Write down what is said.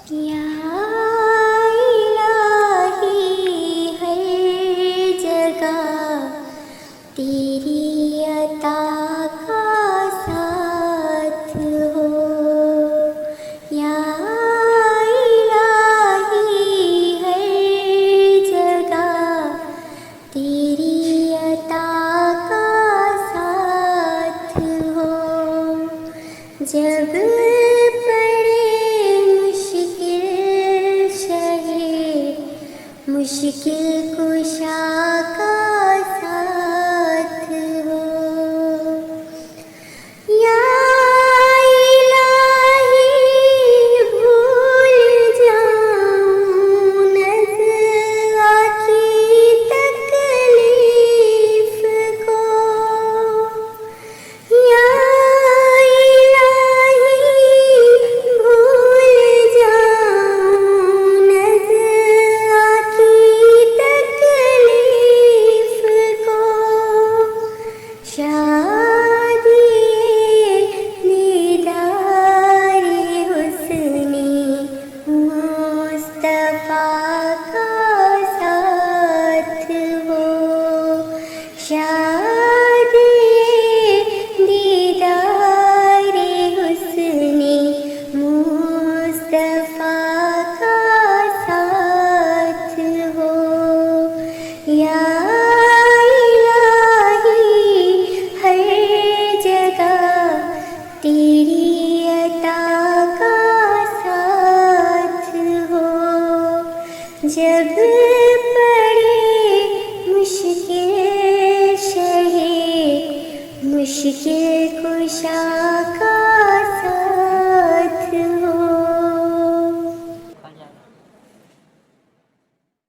یا الہی ہر جگہ تیری عطا کا ساتھ ہو، یا الہی ہر جگہ تیری عطا کا ساتھ ہو، جب مشکل کشا کا ساتھ ہو، یا الہی بھول جاؤں نزا کی تکلیف کو، یا تیری عطا کا ساتھ ہو، جب